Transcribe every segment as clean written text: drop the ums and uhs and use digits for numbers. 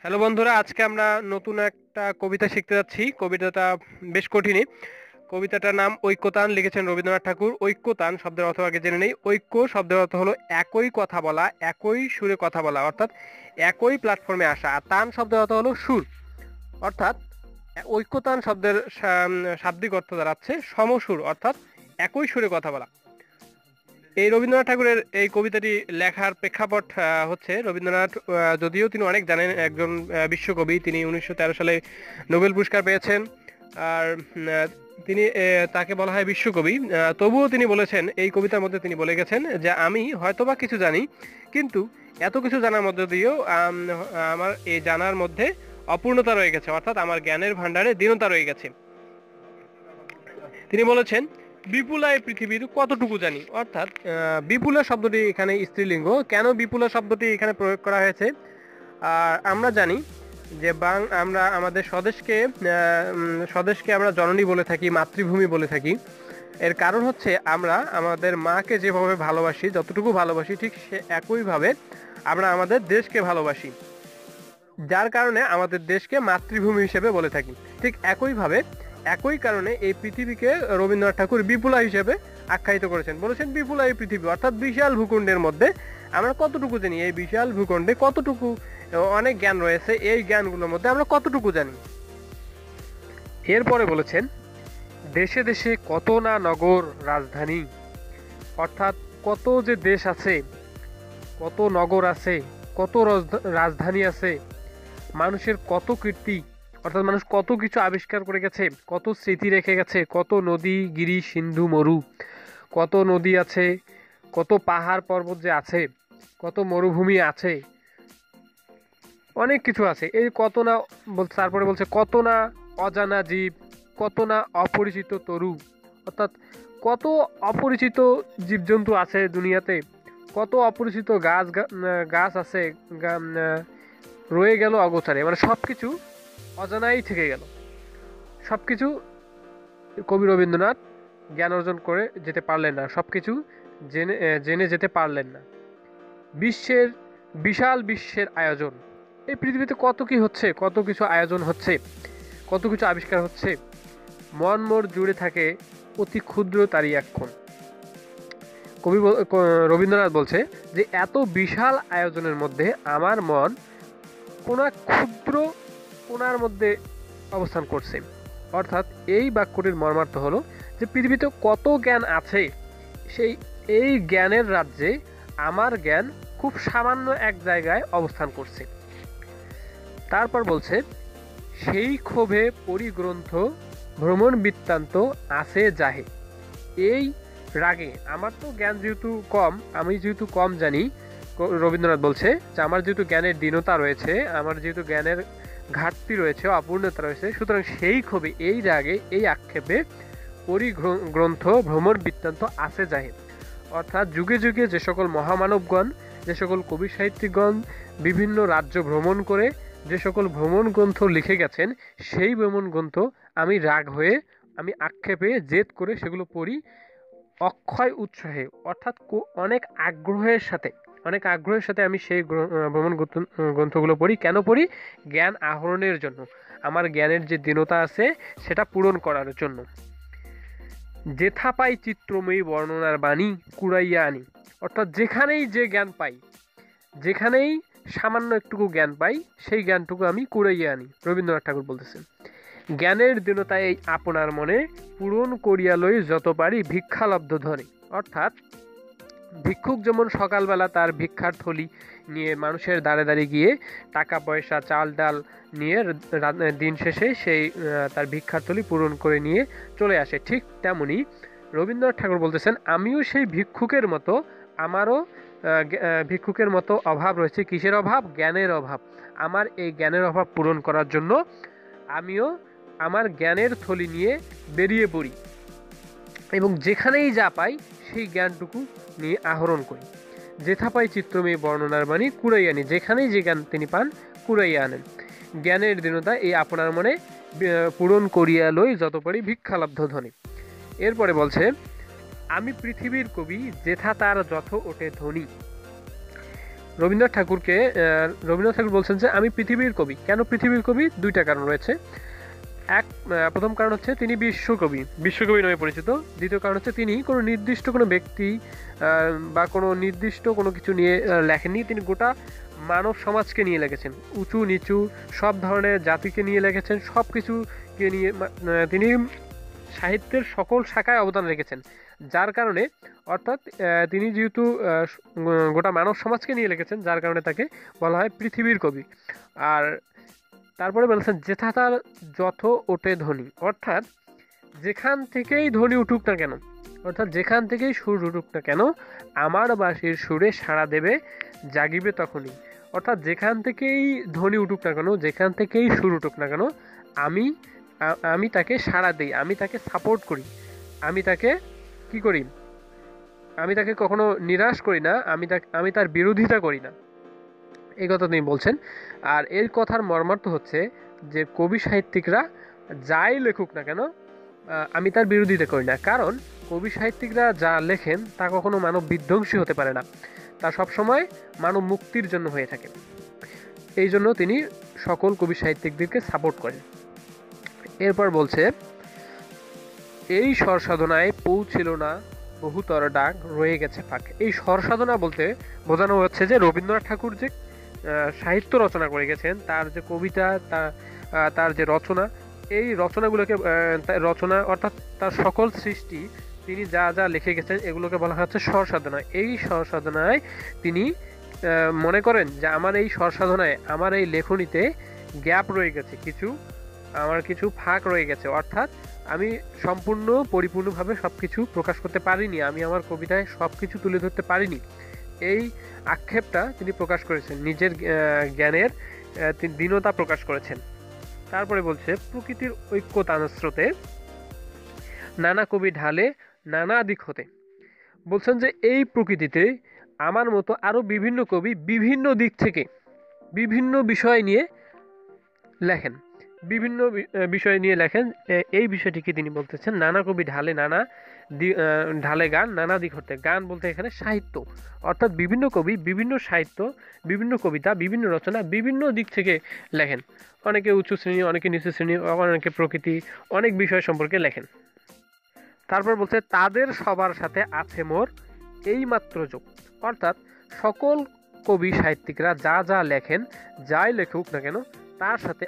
Hello বন্ধুরা, আজকে আমরা নতুন একটা কবিতা শিখতে যাচ্ছি। কবিতাটা বেশ কঠিনই। কবিতাটার নাম ঐক্যতান, লিখেছেন রবীন্দ্রনাথ ঠাকুর। ঐক্যতান শব্দের অর্থ আগে জেনে নেই। ঐক্য শব্দের অর্থ হলো একই কথা বলা, একই সুরে কথা বলা, অর্থাৎ একই প্ল্যাটফর্মে আসা। আর তান শব্দের অর্থ হলো সুর, অর্থাৎ ঐক্যতান শব্দের শাব্দিক অর্থ দাঁড়াচ্ছে সমসুর, অর্থাৎ একই সুরে কথা বলা। এই রবীন্দ্রনাথ ঠাকুরের এই কবিতাটি লেখার প্রেক্ষাপট হচ্ছে রবীন্দ্রনাথ, যদিও তিনি অনেক জানেন, একজন বিশ্বকবি। তিনি 1913 সালে নোবেল পুরস্কার পেয়েছেন। আর তিনি তাকে বলা হয় বিশ্বকবি। তবুও তিনি বলেছেন, এই কবিতার মধ্যে তিনি বলে গেছেন যে আমি হয়তোবা কিছু জানি, কিন্তু এত কিছু জানার মধ্যে দিয়েও আমার এই জানার মধ্যে অপূর্ণতা রয়ে গেছে, অর্থাৎ আমার জ্ঞানের ভাণ্ডারে দীনতা রয়ে গেছে। তিনি বলেছেন বিপুলা এই পৃথিবীর কতটুকু জানি, অর্থাৎ বিপুলা শব্দটি এখানে স্ত্রীলিঙ্গ। কেন বিপুলা শব্দটি এখানে প্রয়োগ করা হয়েছে? আর আমরা জানি যে আমরা আমাদের স্বদেশকে আমরা জননী বলে থাকি, মাতৃভূমি বলে থাকি। এর কারণ হচ্ছে আমরা আমাদের মাকে যেভাবে ভালোবাসি, যতটুকু ভালোবাসি, ঠিক সে একইভাবে আমরা আমাদের দেশকে ভালোবাসি, যার কারণে আমাদের দেশকে মাতৃভূমি হিসেবে বলে থাকি। ঠিক একইভাবে, একই কারণে এই পৃথিবীকে রবীন্দ্রনাথ ঠাকুর বিপুলা হিসেবে আখ্যায়িত করেছেন। বলেছেন বিপুলা এই পৃথিবী, অর্থাৎ বিশাল ভূখণ্ডের মধ্যে আমরা কতটুকু জানি, এই বিশাল ভূখণ্ডে কতটুকু অনেক জ্ঞান রয়েছে, এই জ্ঞানগুলোর মধ্যে আমরা কতটুকু জানি। এরপরে বলেছেন দেশে দেশে কত না নগর রাজধানী, অর্থাৎ কত যে দেশ আছে, কত নগর আছে, কত রাজধানী আছে, মানুষের কত কীর্তি, অর্থাৎ মানুষ কত কিছু আবিষ্কার করে গেছে, কত স্মৃতি রেখে গেছে, কত নদী গিরি সিন্ধু মরু, কত নদী আছে, কত পাহাড় পর্বত যে আছে, কত মরুভূমি আছে, অনেক কিছু আছে। এই কত না তারপরে বলছে কত না অজানা জীব, কত না অপরিচিত তরু, অর্থাৎ কত অপরিচিত জীবজন্তু আছে দুনিয়াতে, কত অপরিচিত গাছ আছে, রয়ে গেল অগোচরে, মানে সবকিছু অজানাই থেকে গেল। সবকিছু কবি রবীন্দ্রনাথ জ্ঞান অর্জন করে যেতে পারলেন না, সবকিছু জেনে যেতে পারলেন না। বিশ্বের বিশাল বিশ্বের আয়োজন, এই পৃথিবীতে কত কি হচ্ছে, কত কিছু আয়োজন হচ্ছে, কত কিছু আবিষ্কার হচ্ছে, মন মোর জুড়ে থাকে অতি ক্ষুদ্র তারই এক্ষণ। রবীন্দ্রনাথ বলছে যে এত বিশাল আয়োজনের মধ্যে আমার মন কোনা ক্ষুদ্র কোনার মধ্যে অবস্থান করছে। অর্থাৎ এই বাক্যটির মর্মার্থ হলো যে পৃথিবীতে কত জ্ঞান আছে, এই জ্ঞানের রাজ্যে আমার জ্ঞান খুব সামান্য এক জায়গায় অবস্থান করছে। তারপর বলছে সেই ক্ষোভে পরিগ্রন্থ ভ্রমণ বৃত্তান্ত আছে যাহে। এই রাগে আমার তো জ্ঞান যেহেতু কম, আমি যেহেতু কম জানি, রবীন্দ্রনাথ বলছে যে আমার যেহেতু জ্ঞানের দীনতা রয়েছে, আমার যেহেতু জ্ঞানের ঘাটতি রয়েছে, অপূর্ণতা রয়েছে, সুতরাং সেই ক্ষোভে, এই রাগে, এই আক্ষেপে পরিগ্রন্থ ভ্রমণ বৃত্তান্ত আছে যাহে। অর্থাৎ যুগে যুগে যে সকল মহামানবগণ, যে সকল কবি সাহিত্যিকগণ বিভিন্ন রাজ্য ভ্রমণ করে যে সকল ভ্রমণ গ্রন্থ লিখে গেছেন, সেই ভ্রমণ গ্রন্থ আমি রাগ হয়ে, আমি আক্ষেপে, জেদ করে সেগুলো পড়ি অক্ষয় উৎসাহে, অর্থাৎ অনেক আগ্রহের সাথে আমি সেই ভ্রমণ গ্রন্থগুলো পড়ি। কেন পড়ি? জ্ঞান আহরণের জন্য, আমার জ্ঞানের যে দীনতা আছে সেটা পূরণ করার জন্য। যেথা পাই চিত্রময়ী বর্ণনার বাণী কুড়াইয়া আনি, অর্থাৎ যেখানেই যে জ্ঞান পাই, যেখানেই সামান্য একটুকু জ্ঞান পাই, সেই জ্ঞানটুকু আমি কুড়াইয়া আনি। রবীন্দ্রনাথ ঠাকুর বলতেছেন জ্ঞানের দীনতা এই আপনার মনে পূরণ করিয়া লই যত পারি ভিক্ষালব্ধ ধনে। অর্থাৎ ভিক্ষুক যেমন সকালবেলা তার ভিক্ষার থলি নিয়ে মানুষের দাঁড়ে দাঁড়িয়ে গিয়ে টাকা পয়সা চাল ডাল নিয়ে দিন শেষে সেই তার ভিক্ষার থলি পূরণ করে নিয়ে চলে আসে, ঠিক তেমনি রবীন্দ্রনাথ ঠাকুর বলতেছেন আমিও সেই ভিক্ষুকের মতো, আমারও ভিক্ষুকের মতো অভাব রয়েছে। কিসের অভাব? জ্ঞানের অভাব। আমার এই জ্ঞানের অভাব পূরণ করার জন্য আমিও আমার জ্ঞানের থলি নিয়ে বেরিয়ে পড়ি এবং যেখানেই যা পাই সেই জ্ঞানটুকু নিয়ে আহরণ করি। যেথা পাই চিত্রময়ী বর্ণনার বাণী কুড়াইয়া আনি, যেখানেই যে জ্ঞান তিনি পান কুড়াইয়া আনেন। জ্ঞানের দীনতা এই আপনার মনে পূরণ করিয়া লই যত পারি ভিক্ষালব্ধ ধনে। এরপরে বলছে আমি পৃথিবীর কবি যেথা তার যথ ওঠে ধ্বনি। রবীন্দ্রনাথ ঠাকুর বলছেন যে আমি পৃথিবীর কবি। কেন পৃথিবীর কবি? দুইটা কারণ রয়েছে। প্রথম কারণ হচ্ছে তিনি বিশ্বকবি নামে পরিচিত। দ্বিতীয় কারণ হচ্ছে তিনি কোনো নির্দিষ্ট কোনো ব্যক্তি বা কোনো নির্দিষ্ট কোনো কিছু নিয়ে লেখেননি, তিনি গোটা মানব সমাজকে নিয়ে লিখেছেন, উঁচু নিচু সব ধরনের জাতিকে নিয়ে লিখেছেন, সব কিছুকে নিয়ে তিনি সাহিত্যের সকল শাখায় অবদান রেখেছেন। যার কারণে অর্থাৎ তিনি যেহেতু গোটা মানব সমাজকে নিয়ে লিখেছেন, যার কারণে তাকে বলা হয় পৃথিবীর কবি। আর তারপরে বলেছেন যেথা তার যথ ওঠে ধ্বনি, অর্থাৎ যেখান থেকেই ধ্বনি উঠুক না কেন, অর্থাৎ যেখান থেকেই সুর উঠুক না কেন, আমার বাঁশির সুরে সাড়া দেবে জাগিবে তখনই। অর্থাৎ যেখান থেকেই ধ্বনি উঠুক না কেন, যেখান থেকেই সুর উঠুক না কেন, আমি তাকে সাড়া দিই, আমি তাকে সাপোর্ট করি, আমি তাকে কি করি, আমি তাকে কখনো নিরাশ করি না, আমি তার বিরোধিতা করি না, এই কথা তিনি বলছেন। আর এর কথার মর্মার্থ হচ্ছে যে কবি সাহিত্যিকরা যাই লেখুক না কেন, আমি তার বিরোধিতা করি না, কারণ কবি সাহিত্যিকরা যা লেখেন তা কখনো মানব বিধ্বংসী হতে পারে না, তা সবসময় মানব মুক্তির জন্য হয়ে থাকে। এই জন্য তিনি সকল কবি সাহিত্যিকদেরকে সাপোর্ট করেন। এরপর বলছে এই স্বর সাধনায় পৌঁছিল না বহুতর ডাক, রয়ে গেছে ফাঁক। এই স্বর সাধনা বলতে বোঝানো হচ্ছে যে রবীন্দ্রনাথ ঠাকুর যে সাহিত্য রচনা করে গেছেন, তার যে কবিতা, তার যে রচনা, এই রচনাগুলোকে রচনা অর্থাৎ তার সকল সৃষ্টি তিনি যা যা লিখে গেছেন এগুলোকে বলা হচ্ছে স্বর সাধনা। এই স্বর সাধনায় তিনি মনে করেন যে আমার এই স্বর সাধনায়, আমার এই লেখনীতে গ্যাপ রয়ে গেছে, আমার কিছু ফাঁক রয়ে গেছে, অর্থাৎ আমি সম্পূর্ণ পরিপূর্ণভাবে সব কিছু প্রকাশ করতে পারিনি, আমি আমার কবিতায় সব কিছু তুলে ধরতে পারিনি। এই আক্ষেপটা তিনি প্রকাশ করেছেন, নিজের জ্ঞানের তিনি দীনতা প্রকাশ করেছেন। তারপরে বলছে প্রকৃতির ঐক্যতান স্রোতে নানা কবি ঢালে নানা দিক হতে। বলছেন যে এই প্রকৃতিতে আমার মতো আরও বিভিন্ন কবি বিভিন্ন দিক থেকে বিভিন্ন বিষয় নিয়ে লেখেন, বিভিন্ন বিষয় নিয়ে লেখেন। এই বিষয়টিকে তিনি বলতেছেন নানা কবি ঢালে গান নানা দিক হতে। গান বলতে এখানে সাহিত্য, অর্থাৎ বিভিন্ন কবি বিভিন্ন সাহিত্য, বিভিন্ন কবিতা, বিভিন্ন রচনা বিভিন্ন দিক থেকে লেখেন। অনেকে উঁচু শ্রেণী, অনেকে নিচু শ্রেণী, অনেকে প্রকৃতি, অনেক বিষয় সম্পর্কে লেখেন। তারপর বলছে তাদের সবার সাথে আছে মোর এই মাত্র যোগ, অর্থাৎ সকল কবি সাহিত্যিকরা যা যা লেখেন, যাই লেখুক না কেন, তার সাথে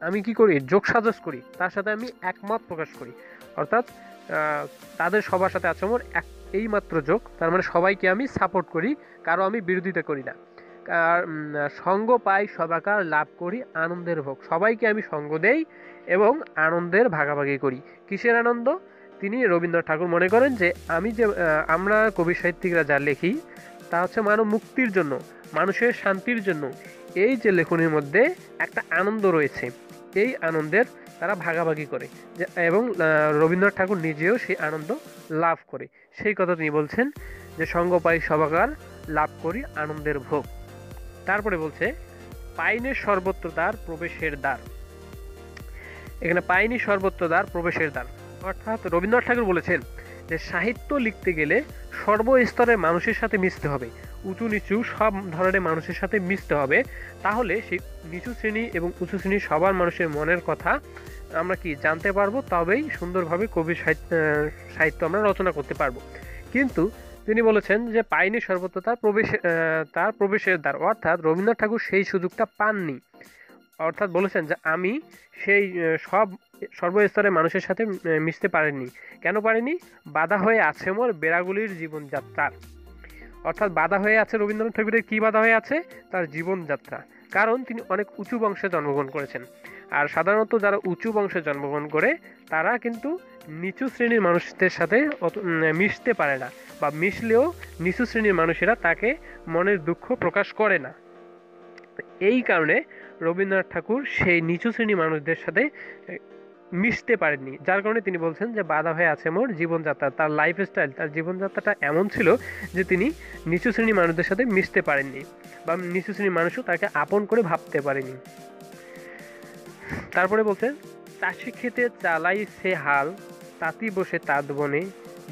আমি কি করি, যোগ সাজস করি, তার সাথে আমি একমত প্রকাশ করি। অর্থাৎ তাদের সবার সাথে আছে মোর এই মাত্র যোগ, তার মানে সবাইকে আমি সাপোর্ট করি, কারো আমি বিরোধিতা করি না। আর সঙ্গ পাই সবাকার লাভ করি আনন্দের ভোগ, সবাইকে আমি সঙ্গ দেই এবং আনন্দের ভাগাভাগি করি। কিসের আনন্দ? তিনি রবীন্দ্রনাথ ঠাকুর মনে করেন যে আমরা কবি সাহিত্যিকরা যা লিখি তা হচ্ছে মানব মুক্তির জন্য, মানুষের শান্তির জন্য। এই যে লেখনের মধ্যে একটা আনন্দ রয়েছে, এই আনন্দের তারা ভাগাভাগি করে এবং রবীন্দ্রনাথ ঠাকুর নিজেও সেই আনন্দ লাভ করে। সেই কথা তিনি বলছেন যে সঙ্গ পাই সবাকার লাভ করি আনন্দের ভোগ। তারপরে বলছে পাইনের সর্বত্র দ্বার প্রবেশের দ্বার। এখানে পাইনি সর্বত্র দ্বার প্রবেশের দ্বার, অর্থাৎ রবীন্দ্রনাথ ঠাকুর বলেছেন যে সাহিত্য লিখতে গেলে সর্বস্তরের মানুষের সাথে মিশতে হবে, উঁচু নিচু সব ধরনের মানুষের সাথে মিশতে হবে, তাহলে সেই নিচু শ্রেণী এবং উঁচু শ্রেণী সবার মানুষের মনের কথা আমরা কি জানতে পারবো, তবেই সুন্দরভাবে কবি সাহিত্য আমরা রচনা করতে পারবো। কিন্তু তিনি বলেছেন যে পাইনি সর্বত্র তার প্রবেশের দ্বার, অর্থাৎ রবীন্দ্রনাথ ঠাকুর সেই সুযোগটা পাননি। অর্থাৎ বলেছেন যে আমি সেই সর্বস্তরের মানুষের সাথে মিশতে পারেননি। কেন পারেনি? বাধা হয়ে আছে মোর বেড়াগুলির জীবনযাত্রার। অর্থাৎ বাধা হয়ে আছে রবীন্দ্রনাথ ঠাকুরের, কি বাধা হয়ে আছে? তার জীবনযাত্রা। কারণ তিনি অনেক উঁচু বংশে জন্মগ্রহণ করেছেন, আর সাধারণত যারা উঁচু বংশে জন্মগ্রহণ করে তারা কিন্তু নিচু শ্রেণীর মানুষদের সাথে মিশতে পারে না, বা মিশলেও নিচু শ্রেণীর মানুষেরা তাকে মনের দুঃখ প্রকাশ করে না। এই কারণে রবীন্দ্রনাথ ঠাকুর সেই নিচু শ্রেণীর মানুষদের সাথে মিশতে পারেননি, যার কারণে তিনি বলছেন যে বাধা হয়ে আছে মোর জীবনযাত্রা। তার লাইফস্টাইল, তার জীবনযাত্রাটা এমন ছিল যে তিনি নিচু শ্রেণীর মানুষদের সাথে মিশতে পারেননি, বা নিচু শ্রেণীর মানুষও তাকে আপন করে ভাবতে পারেনি। তারপরে বলছেন চাষি খেতে চালাই সে হাল, তাঁতি বসে তাঁত বনে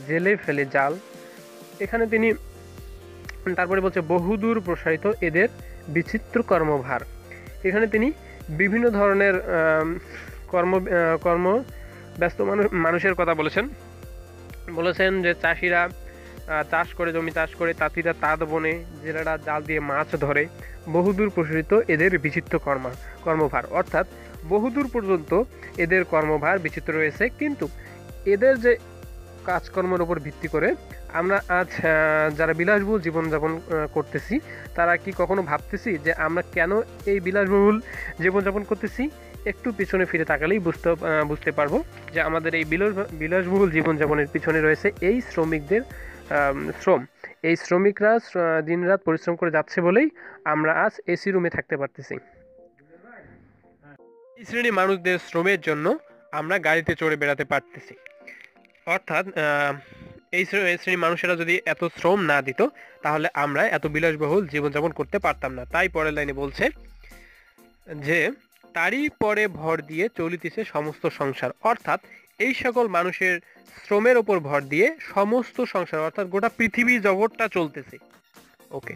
জেলে ফেলে জাল। এখানে তিনি তারপরে বলছে বহুদূর প্রসারিত এদের বিচিত্র কর্মভার। এখানে তিনি বিভিন্ন ধরনের কর্ম ব্যস্ত মানুষের কথা বলেছেন যে চাষিরা চাষ করে, জমি চাষ করে, তাঁতিরা তাঁত বনে, জেলেরা জাল দিয়ে মাছ ধরে। বহুদূর প্রসারিত এদের বিচিত্র কর্মভার, অর্থাৎ বহুদূর পর্যন্ত এদের কর্মভার বিচিত্র রয়েছে। কিন্তু এদের যে কাজকর্মের উপর ভিত্তি করে আমরা আজ যারা বিলাসবহুল জীবনযাপন করতেছি, তারা কি কখনো ভাবতেছি যে আমরা কেন এই বিলাসবহুল জীবনযাপন করতেছি? একটু পিছনে ফিরে তাকালেই বুঝতে পারবো যে আমাদের এই বিলাসবহুল জীবনযাপনের পিছনে রয়েছে এই শ্রমিকদের শ্রম। এই শ্রমিকরা দিনরাত পরিশ্রম করে যাচ্ছে বলেই আমরা আজ এসি রুমে থাকতে পারতেছি। এই শ্রেণীর মানুষদের শ্রমের জন্য আমরা গাড়িতে চড়ে বেড়াতে পারতেছি। অর্থাৎ এই শ্রেণীর মানুষেরা যদি এত শ্রম না দিত, তাহলে আমরা এত বিলাসবহুল জীবনযাপন করতে পারতাম না। তাই পরের লাইনে বলছে যে তারই পরে ভর দিয়ে চলিতেছে সমস্ত সংসার। অর্থাৎ এই সকল মানুষের শ্রমের ওপর ভর দিয়ে সমস্ত সংসার, অর্থাৎ গোটা পৃথিবী জগৎটা চলতেছে। ওকে,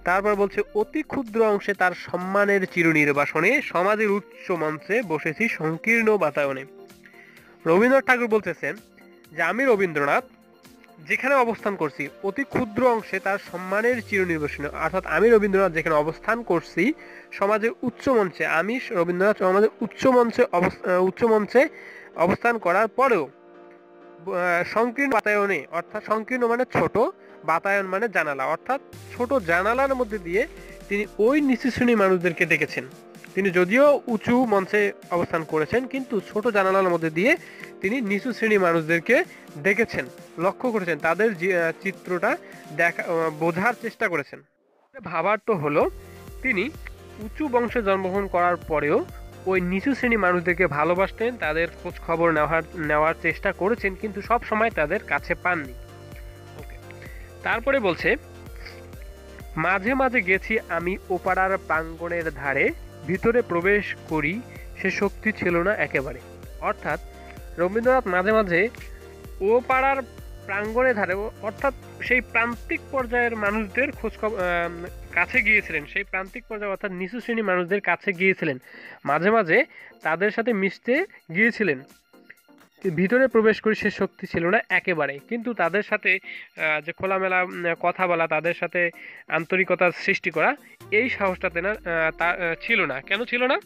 তারপর বলছে অতি ক্ষুদ্র অংশে তার সম্মানের চিরনির্বাসনে সমাজের উচ্চ মঞ্চে বসেছি সংকীর্ণ বাতায়নে। রবীন্দ্রনাথ ঠাকুর বলতেছেন যে আমি রবীন্দ্রনাথ যেখানে অবস্থান করছি অতি ক্ষুদ্র অংশে তার সম্মানের চিরনির্বাসনে, অর্থাৎ আমি রবীন্দ্রনাথ যেখানে অবস্থান করছি সমাজের উচ্চ মঞ্চে, আমি রবীন্দ্রনাথ সমাজের উচ্চ মঞ্চে অবস্থান করার পরেও সংকীর্ণ বাতায়নে, অর্থাৎ সংকীর্ণ মানে ছোট, বাতায়ন মানে জানালা, অর্থাৎ ছোট জানালার মধ্যে দিয়ে তিনি ওই নিচু শ্রেণীর মানুষদেরকে দেখেছেন। তিনি যদিও উঁচু মঞ্চে অবস্থান করেছেন, কিন্তু ছোট জানালার মধ্যে দিয়ে তিনি নিচু শ্রেণীর মানুষদেরকে দেখেছেন, লক্ষ্য করেছেন, তাদের চিত্রটা বোঝার চেষ্টা করেছেন। ভাবার তো হলো তিনি উঁচু বংশে জন্মগ্রহণ করার পরেও ওই নিচু শ্রেণী মানুষদেরকে ভালোবাসতেন, তাদের খোঁজ খবর নেওয়ার চেষ্টা করেছেন, কিন্তু সব সময় তাদের কাছে পাননি। ওকে, তারপরে বলছে মাঝে মাঝে গেছি আমি ওপাড়ার প্রাঙ্গণের ধারে, ভিতরে প্রবেশ করি সে শক্তি ছিল না একেবারে। অর্থাৎ রবীন্দ্রনাথ মাঝে মাঝে ও পাড়ার প্রাঙ্গণের ধারে, অর্থাৎ সেই প্রান্তিক পর্যায়ের মানুষদের কাছে গিয়েছিলেন, সেই প্রান্তিক পর্যায়ে অর্থাৎ নিচু শ্রেণীর মানুষদের কাছে গিয়েছিলেন, মাঝে মাঝে তাদের সাথে মিশতে গিয়েছিলেন। ভিতরে প্রবেশ করি সে শক্তি ছিল না একেবারে, কিন্তু তাদের সাথে যে খোলামেলা কথা বলা, তাদের সাথে আন্তরিকতা সৃষ্টি করা, এই সাহসটা তা ছিল না। কেন ছিল না?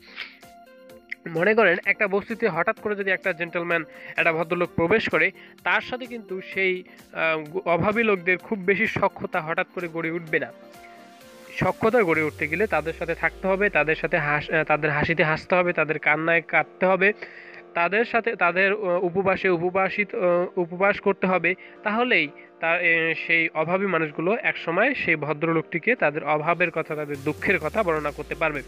মনে করেন একটা বস্তিতে হঠাৎ করে যদি একটা জেন্টলম্যান, একটা ভদ্রলোক প্রবেশ করে, তার সাথে কিন্তু সেই অভাবী লোকদের খুব বেশি সখ্যতা হঠাৎ করে গড়ে উঠবে না। সখ্যতা গড়ে উঠতে গেলে তাদের সাথে থাকতে হবে, তাদের হাসিতে হাসতে হবে, তাদের কান্নায় কাঁদতে হবে, তাদের সাথে তাদের উপবাস করতে হবে। তাহলেই সেই অভাবী মানুষগুলো একসময় সেই ভদ্রলোকটিকে তাদের অভাবের কথা, তাদের দুঃখের কথা বর্ণনা করতে পারবে।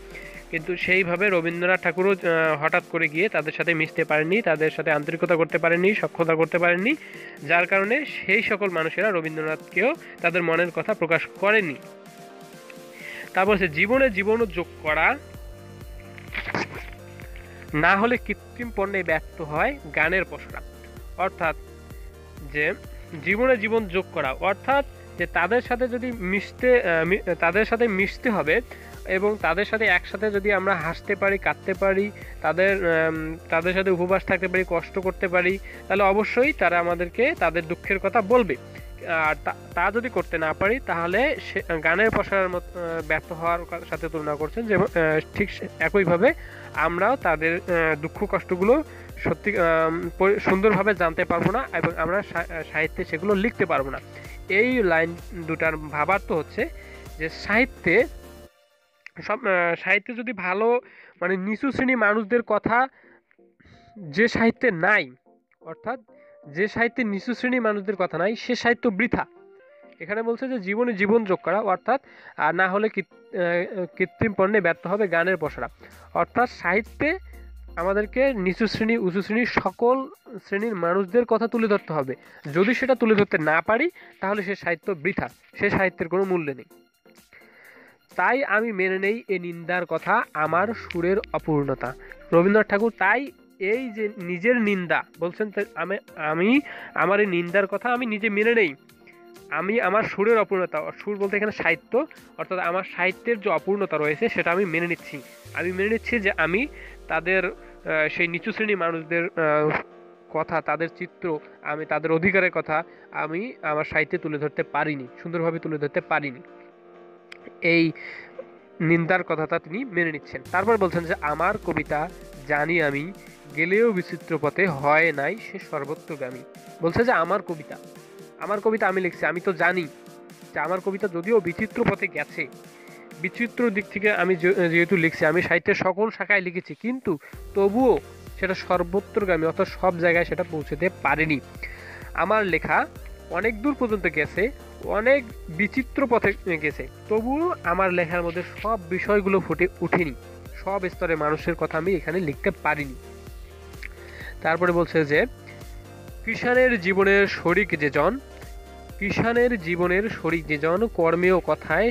কিন্তু সেইভাবে রবীন্দ্রনাথ ঠাকুরও হঠাৎ করে গিয়ে তাদের সাথে মিশতে পারেননি, তাদের সাথে আন্তরিকতা করতে পারেননি, সখ্যতা করতে পারেননি, যার কারণে সেই সকল মানুষেরা রবীন্দ্রনাথকেও তাদের মনের কথা প্রকাশ করেনি। তারপর সে জীবনে যোগ করা না হলে কৃত্রিম পণ্যে ব্যর্থ হয় গানের পসরা। অর্থাৎ যে জীবনে জীবন যোগ করা, অর্থাৎ যে তাদের সাথে মিশতে হবে এবং তাদের সাথে একসাথে যদি আমরা হাসতে পারি, কাঁদতে পারি, তাদের সাথে উপবাস থাকতে পারি, কষ্ট করতে পারি, তাহলে অবশ্যই তারা আমাদেরকে তাদের দুঃখের কথা বলবে। আর তা যদি করতে না পারি, তাহলে গানের পসরার মতো ব্যর্থ হওয়ার সাথে তুলনা করছেন। যে ঠিক একইভাবে আমরাও তাদের দুঃখ কষ্টগুলো সত্যি সুন্দরভাবে জানতে পারবো না এবং আমরা সাহিত্যে সেগুলো লিখতে পারবো না। এই লাইন দুটার ভাবার্থ হচ্ছে যে সাহিত্যে যদি ভালো মানে নিচু শ্রেণী মানুষদের কথা যে সাহিত্যে নাই, অর্থাৎ যে সাহিত্যে নিচু শ্রেণীর মানুষদের কথা নাই, সে সাহিত্য বৃথা। এখানে বলছে যে জীবনে জীবন যোগ করা, অর্থাৎ আর না হলে কৃত্রিম পণ্যে ব্যর্থ হবে গানের পসরা। অর্থাৎ সাহিত্যে আমাদেরকে নিচু শ্রেণী, উঁচু শ্রেণীর সকল শ্রেণীর মানুষদের কথা তুলে ধরতে হবে। যদি সেটা তুলে ধরতে না পারি, তাহলে সে সাহিত্য বৃথা, সে সাহিত্যের কোনো মূল্য নেই। তাই আমি মেনে নেই এ নিন্দার কথা, আমার সুরের অপূর্ণতা। রবীন্দ্রনাথ ঠাকুর তাই এই যে নিজের নিন্দা বলছেন, আমি আমার এই নিন্দার কথা আমি নিজে মেনে নেই। আমি আমার সুরের অপূর্ণতা, সুর বলতে এখানে সাহিত্য, অর্থাৎ আমার সাহিত্যের যে অপূর্ণতা রয়েছে সেটা আমি মেনে নিচ্ছি। আমি মেনে নিচ্ছি যে আমি তাদের সেই নিচু শ্রেণীর মানুষদের কথা, তাদের চিত্র, আমি তাদের অধিকারের কথা আমি আমার সাহিত্যে তুলে ধরতে পারিনি, সুন্দরভাবে তুলে ধরতে পারিনি। এই নিন্দার কথাটা তিনি মেনে নিচ্ছেন। তারপর বলছেন যে আমার কবিতা জানি আমি গেলেও বিচিত্র পথে হয় নাই সে সর্বত্রগামী। বলছে যে আমার কবিতা আমি লিখছি, আমি তো জানি যে আমার কবিতা যদিও বিচিত্র পথে গেছে, বিচিত্র দিক থেকে আমি যেহেতু লিখছি, আমি সাহিত্যের সকল শাখায় লিখেছি, কিন্তু তবুও সেটা সর্বত্রগামী, অর্থাৎ সব জায়গায় সেটা পৌঁছতে পারেনি। আমার লেখা অনেক দূর পর্যন্ত গেছে, অনেক বিচিত্র পথে গেছে, তবুও আমার লেখার মধ্যে সব বিষয়গুলো ফুটে ওঠেনি, সব স্তরের মানুষের কথা আমি এখানে লিখতে পারিনি। তারপরে বলছে যে কিষানের জীবনের শরিক যেজন কর্মে ও কথায়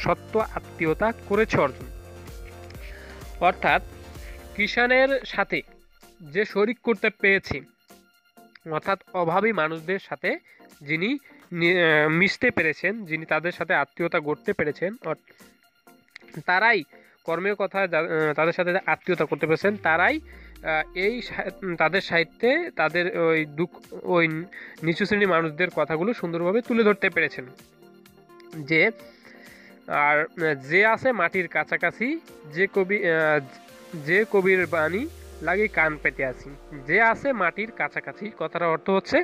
সত্য আত্মীয়তা করেছে অর্জন। অর্থাৎ কিষানের সাথে যে শরিক করতে পেরেছে, অর্থাৎ অভাবী মানুষদের সাথে যিনি মিশতে পেরেছেন, যিনি তাদের সাথে আত্মীয়তা গড়তে পেরেছেন, তারাই কর্মের কথা তাদের সাথে আত্মীয়তা করতে পেরেছেন, তারাই এই তাদের সাহিত্যে তাদের ওই নিচু শ্রেণীর মানুষদের কথাগুলো সুন্দরভাবে তুলে ধরতে পেরেছেন। যে আছে মাটির কাছাকাছি, যে কবির বাণী লাগে কান পেতে আসি। যে আছে মাটির কাছাকাছি কথার অর্থ হচ্ছে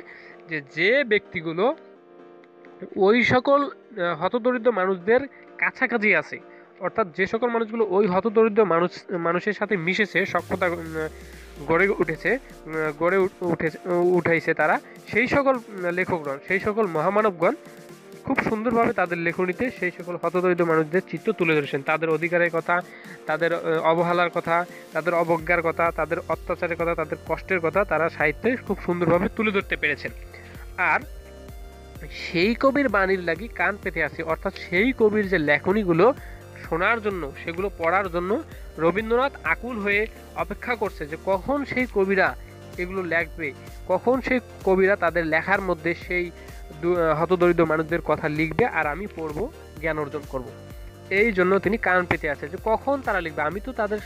যে ব্যক্তিগুলো ওই সকল হতদরিদ্র মানুষদের কাছাকাছি আছে, অর্থাৎ যে সকল মানুষগুলো ওই হতদরিদ্র মানুষের সাথে মিশেছে, সখ্যতা গড়ে উঠাইছে তারা, সেই সকল লেখকগণ, সেই সকল মহামানবগণ খুব সুন্দরভাবে তাদের লেখনীতে সেই সকল হতদরিদ্র মানুষদের চিত্র তুলে ধরেছেন, তাদের অধিকারের কথা, তাদের অবহেলার কথা, তাদের অবজ্ঞার কথা, তাদের অত্যাচারের কথা, তাদের কষ্টের কথা তারা সাহিত্যে খুব সুন্দরভাবে তুলে ধরতে পেরেছেন। আর সেই কবির বাণীর লাগি কান পেতে আসে, অর্থাৎ সেই কবির যে লেখনীগুলো শোনার জন্য, সেগুলো পড়ার জন্য রবীন্দ্রনাথ আকুল হয়ে অপেক্ষা করছে যে কখন সেই কবিরা এগুলো লেখবে, কখন সেই কবিরা তাদের লেখার মধ্যে সেই হতদরিদ্র মানুষদের কথা লিখবে আর আমি পড়বো, জ্ঞান অর্জন করব। এই জন্য তিনি কান পেতে আছে যে কখন তারা লিখবে। আমি তো তাদের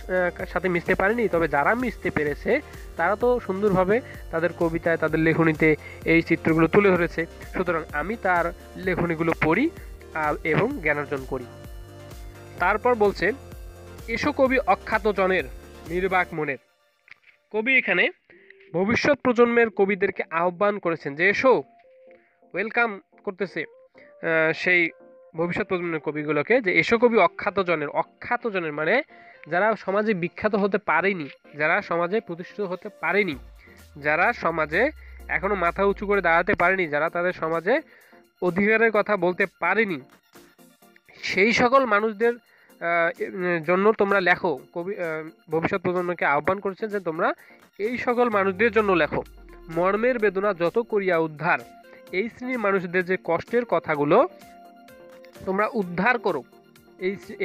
সাথে মিশতে পারিনি, তবে যারা মিশতে পেরেছে তারা তো সুন্দরভাবে তাদের কবিতায়, তাদের লেখনীতে এই চিত্রগুলো তুলে ধরেছে, সুতরাং আমি তার লেখনীগুলো পড়ি এবং জ্ঞান অর্জন করি। তারপর বলছে এসো কবি অখ্যাত জনের নির্বাক মনের। কবি এখানে ভবিষ্যৎ প্রজন্মের কবিদেরকে আহ্বান করেছেন যে এসো, ওয়েলকাম করতেছে সেই ভবিষ্যৎ প্রজন্মের কবিগুলোকে, যে এসো কবি অখ্যাত জনের মানে যারা সমাজে বিখ্যাত হতে পারেনি, যারা সমাজে প্রতিষ্ঠিত হতে পারেনি, যারা সমাজে এখনো মাথা উঁচু করে দাঁড়াতে পারেনি, যারা তাদের সমাজে অধিকারের কথা বলতে পারেনি, সেই সকল মানুষদের জন্য তোমরা লেখো। কবি ভবিষ্যৎ প্রজন্মকে আহ্বান করেছেন যে তোমরা এই সকল মানুষদের জন্য লেখো। মর্মের বেদনা যত করিয়া উদ্ধার, এই শ্রেণীর মানুষদের যে কষ্টের কথাগুলো তোমরা উদ্ধার করো,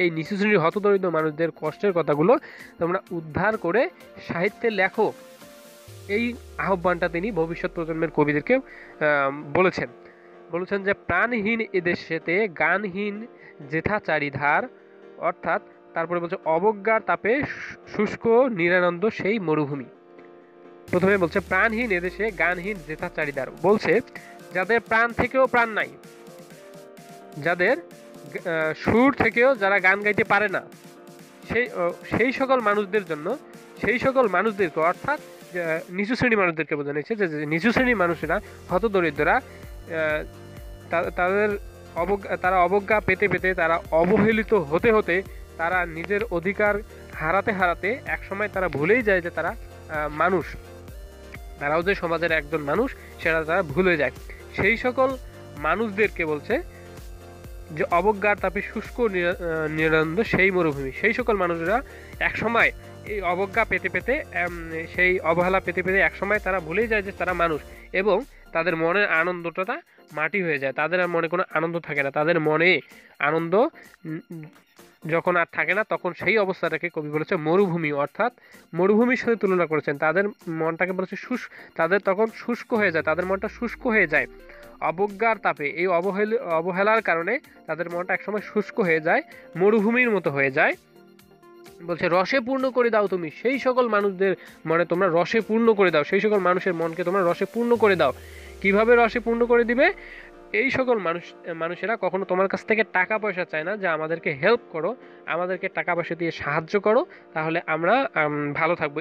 এই নিচু শ্রেণীর হতদরিদ্র মানুষদের কষ্টের কথাগুলো তোমরা উদ্ধার করে সাহিত্যে লেখো। এই আহ্বানটা তিনি ভবিষ্যৎ প্রজন্মের কবিদেরকে বলেছেন যে প্রাণহীন এদেশেতে গানহীন যেথা চারিধার, অর্থাৎ তারপরে বলছে অবজ্ঞার তাপে শুষ্ক নিরানন্দ সেই মরুভূমি। প্রথমে বলছে প্রাণহীন এদেশে গানহীন যেথা চারিধার, বলছে যাদের প্রাণ থেকেও প্রাণ নাই, যাদের সুর থেকেও যারা গান গাইতে পারে না, সেই সকল মানুষদের জন্য, সেই সকল মানুষদেরকে, অর্থাৎ নিচু শ্রেণীর মানুষদেরকে বোঝানো হয়েছে যে নিচু শ্রেণীর মানুষেরা, হতদরিদ্ররা, তারা অবজ্ঞা পেতে পেতে, তারা অবহেলিত হতে হতে, তারা নিজের অধিকার হারাতে হারাতে একসময় তারা ভুলেই যায় যে তারা মানুষ, তারাও যে সমাজের একজন মানুষ সেটা তারা ভুলে যায়। সেই সকল মানুষদেরকে বলছে যে অবজ্ঞার তাপে শুষ্ক নিরানন্দ সেই মরুভূমি। সেই সকল মানুষরা একসময় এই অবজ্ঞা পেতে পেতে, সেই অবহেলা পেতে পেতে একসময় তারা ভুলেই যায় যে তারা মানুষ, এবং তাদের মনের আনন্দটা মাটি হয়ে যায়, তাদের আর মনে কোনো আনন্দ থাকে না, তাদের মনে আনন্দ যখন আর থাকে না তখন সেই অবস্থাটাকে কবি বলেছে মরুভূমি, অর্থাৎ মরুভূমির সাথে তুলনা করেছেন। তাদের মনটাকে বলেছে তাদের তখন শুষ্ক হয়ে যায়, তাদের মনটা শুষ্ক হয়ে যায়, অবজ্ঞার তাপে, এই অবহেলার কারণে তাদের মনটা একসময় শুষ্ক হয়ে যায়, মরুভূমির মতো হয়ে যায়। বলছে রসে পূর্ণ করে দাও, তুমি সেই সকল মানুষদের মনে তোমরা রসে পূর্ণ করে দাও, সেই সকল মানুষের মনকে তোমরা রসে পূর্ণ করে দাও। কিভাবে রসে পূর্ণ করে দিবে? এই সকল মানুষেরা কখনো তোমার কাছ থেকে টাকা পয়সা চায় না যে আমাদেরকে হেল্প করো, আমাদেরকে টাকা পয়সা দিয়ে সাহায্য করো, তাহলে আমরা ভালো থাকবো।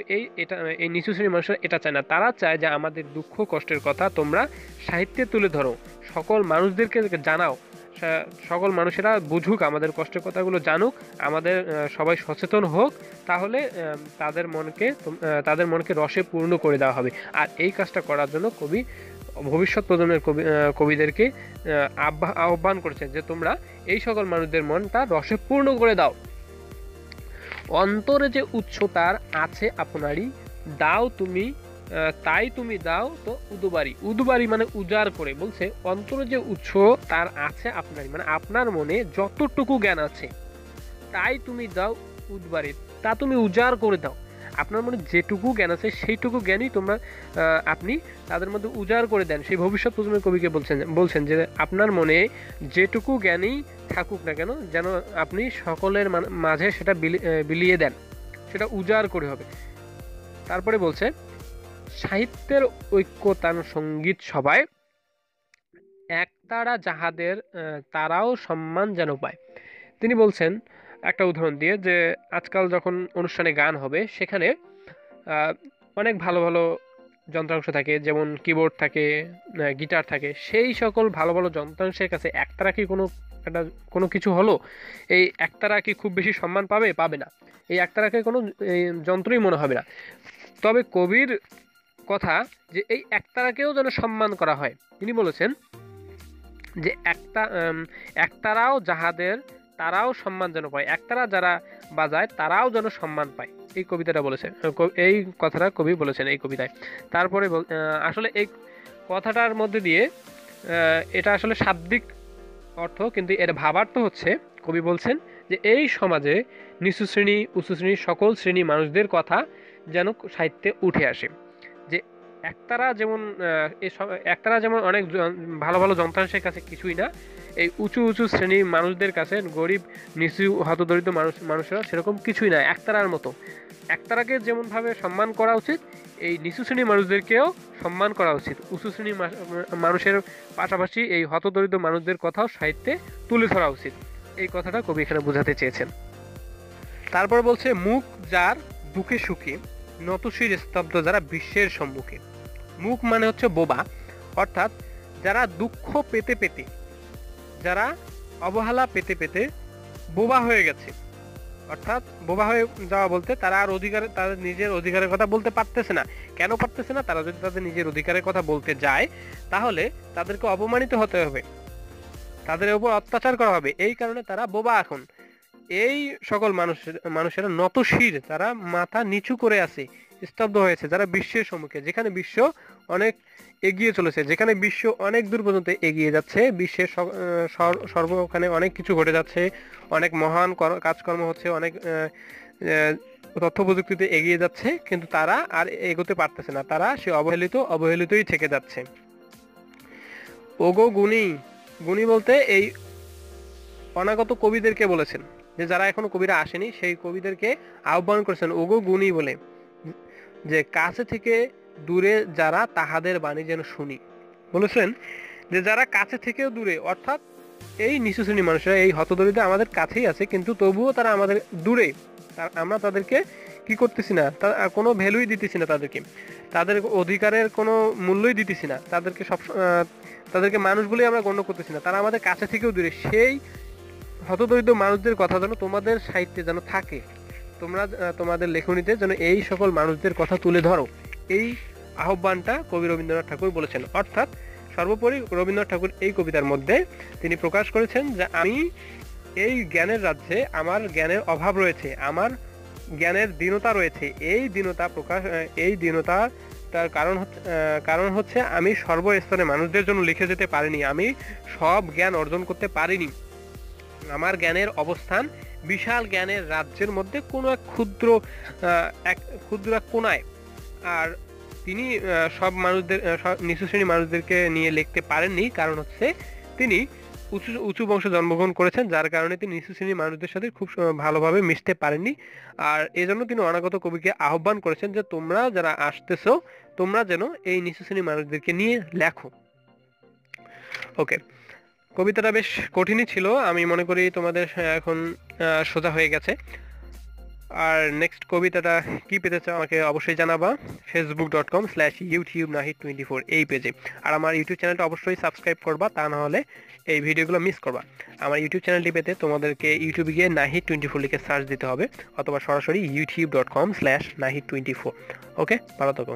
এই নিচু শ্রেণীর মানুষেরা এটা চায় না। তারা চায় যে আমাদের দুঃখ কষ্টের কথা তোমরা সাহিত্যে তুলে ধরো, সকল মানুষদেরকে জানাও, সকল মানুষেরা বুঝুক, আমাদের কষ্টের কথাগুলো জানুক, আমাদের সবাই সচেতন হোক, তাহলে তাদের মনকে রসে পূর্ণ করে দেওয়া হবে। আর এই কাজটা করার জন্য কবি ভবিষ্যৎ প্রজন্মের কবিদেরকে আহ্বান করেছেন যে তোমরা এই সকল মানুষদের মনটা রসে পূর্ণ করে দাও। অন্তরে যে উৎস তার আছে আপনারই, দাও তুমি তাই তুমি দাও তো উদুবারি। উদুবারি মানে উজাড় করে। বলছে অন্তরে যে উৎস তার আছে আপনারই, মানে আপনার মনে যতটুকু জ্ঞান আছে তাই তুমি দাও উদবারি, তা তুমি উজাড় করে দাও। আপনার মনে যেটুকু জ্ঞান আছে সেইটুকু জ্ঞানই আপনি তাদের মধ্যে উজাড় করে দেন। সেই ভবিষ্যৎ প্রজন্মের কবিকে বলছেন যে আপনার মনে যেটুকু জ্ঞানই থাকুক না কেন, যেন আপনি সকলের মাঝে সেটা বিলিয়ে দেন, সেটা উজাড় করে হবে। তারপরে বলছে সাহিত্যের ঐক্যতান সঙ্গীত সবাই, একতারা যাহাদের তারাও সম্মান যেন পায়। তিনি বলছেন একটা উদাহরণ দিয়ে যে আজকাল যখন অনুষ্ঠানে গান হবে সেখানে অনেক ভালো ভালো যন্ত্রাংশ থাকে, যেমন কিবোর্ড থাকে, গিটার থাকে। সেই সকল ভালো ভালো যন্ত্রাংশের কাছে একতারা কি কোনো কিছু হলো? এই একতারা কি খুব বেশি সম্মান পাবে না। এই একতারাকে কোনো যন্ত্রই মনে হবে না। তবে কবির কথা যে এই একতারাকেও যেন সম্মান করা হয়। তিনি বলেছেন যে একতারাও যাহাদের তারাও সম্মান যেন পায়, একতারা যারা বাজায় তারাও যেন সম্মান পায়। এই কবিতাটা বলেছেন, এই কথাটা কবি বলেছেন এই কবিতায়। তারপরে আসলে এই কথাটার মধ্যে দিয়ে এটা আসলে শাব্দিক অর্থ, কিন্তু এর ভাবার্থ হচ্ছে কবি বলছেন যে এই সমাজে নিচু শ্রেণী উঁচু শ্রেণী সকল শ্রেণী মানুষদের কথা যেন সাহিত্যে উঠে আসে। যে একতারা যেমন অনেক ভালো ভালো যন্ত্রাংশের কাছে কিছুই না, এই উঁচু উঁচু শ্রেণীর মানুষদের কাছে, গরিব নিচু হতদরিদ্র মানুষেরা সেরকম কিছুই না একতারার মতো। একতারাকে যেমনভাবে সম্মান করা উচিত, এই নিচু শ্রেণীর মানুষদেরকেও সম্মান করা উচিত। উঁচু শ্রেণীর মানুষের পাশাপাশি এই হতদরিদ্র মানুষদের কথাও সাহিত্যে তুলে ধরা উচিত। এই কথাটা কবি এখানে বোঝাতে চেয়েছেন। তারপর বলছে মুখ যার দুঃখে সুখে, নতশির স্তব্ধ যারা বিশ্বের সম্মুখে। মুখ মানে হচ্ছে বোবা, অর্থাৎ যারা দুঃখ পেতে পেতে, যারা অবহেলা পেতে পেতে বোবা হয়ে গেছে, অর্থাৎ বোবা হয়ে যাওয়া বলতে তারা আর তাদের নিজের অধিকারের কথা বলতে পারতেছে না। কেন পারতেছে না? তারা যদি তাদের নিজের অধিকারের কথা বলতে যায় তাহলে তাদেরকে অপমানিত হতে হবে, তাদের উপর অত্যাচার করা হবে। এই কারণে তারা বোবা। এখন এই সকল মানুষেরা নতশির, তারা মাথা নিচু করে আছে, স্তব্ধ হয়েছে, যারা বিশ্বের সম্মুখে, যেখানে বিশ্ব অনেক এগিয়ে চলেছে, যেখানে বিশ্ব অনেক দূর পর্যন্ত এগিয়ে যাচ্ছে, বিশ্বের সর্বখানে অনেক কিছু ঘটে যাচ্ছে, অনেক মহান কাজকর্ম হচ্ছে, অনেক তথ্য প্রযুক্তিতে এগিয়ে যাচ্ছে, কিন্তু তারা আর এগোতে পারতেছে না, তারা সে অবহেলিতই থেকে যাচ্ছে। ওগো গুণী, গুণী বলতে এই অনাগত কবিদেরকে বলেছেন, যে যারা এখনো কবিরা আসেনি সেই কবিদেরকে আহ্বান করেছেন ওগো গুণী বলে, যে কাছে থেকে দূরে যারা তাহাদের বাণী যেন শুনি। বলেছেন যে যারা কাছে থেকেও দূরে, অর্থাৎ এই নিচু শ্রেণীর মানুষরা, এই হতদরিদ্র আমাদের কাছেই আছে, কিন্তু তবুও তারা আমাদের দূরে, আমরা তাদেরকে কি করতেছি না, কোনো ভ্যালুই দিতেছি না, তাদের অধিকারের কোনো মূল্যই দিতেছি না, তাদেরকে মানুষ বলেই আমরা গণ্য করতেছি না, তারা আমাদের কাছে থেকেও দূরে। সেই হতদরিদ্র মানুষদের কথা যেন তোমাদের সাহিত্যে যেন থাকে, তোমরা তোমাদের লেখনীতে যেন এই সকল মানুষদের কথা তুলে ধরো। এই আহ্বানটা কবি রবীন্দ্রনাথ ঠাকুর বলেছেন। অর্থাৎ সর্বোপরি রবীন্দ্রনাথ ঠাকুর এই কবিতার মধ্যে তিনি প্রকাশ করেছেন যে আমি এই জ্ঞানের রাজ্যে, আমার জ্ঞানের অভাব রয়েছে, আমার জ্ঞানের দীনতা রয়েছে। এই দীনতার কারণ হচ্ছে আমি সর্বস্তরের মানুষদের জন্য লিখে যেতে পারিনি, আমি সব জ্ঞান অর্জন করতে পারিনি। আমার জ্ঞানের অবস্থান বিশাল জ্ঞানের রাজ্যের মধ্যে কোনো এক ক্ষুদ্র কোণায়। আর তিনি সব মানুষদের নিচু শ্রেণীর মানুষদেরকে নিয়ে লিখতে পারেননি, কারণ হচ্ছে তিনি উঁচু বংশে জন্মগ্রহণ করেছেন, যার কারণে তিনি নিচু শ্রেণীর মানুষদের সাথে খুব ভালোভাবে মিশতে পারেননি। আর এজন্য তিনি অনাগত কবিকে আহ্বান করেছেন যে তোমরা যারা আসতেছো তোমরা যেন এই নিচু শ্রেণীর মানুষদেরকে নিয়ে লেখো। ওকে, কবিতাটা বেশ কঠিনই ছিল, আমি মনে করি তোমাদের এখন সোজা হয়ে গেছে। আর নেক্সট কবিতাটা কি পেতে চাও আমাকে অবশ্যই জানাবা facebook.com/youtube nahid24 এই পেজে। আর আমার ইউটিউব চ্যানেলটা অবশ্যই সাবস্ক্রাইব করবা, তা না হলে এই ভিডিওগুলো মিস করবা। আমার ইউটিউব চ্যানেলটি পেতে তোমাদেরকে ইউটিউবে গিয়ে nahid24 লিখে সার্চ দিতে হবে, অথবা সরাসরি youtube.com/nahid24। ওকে, ভালো থাকো।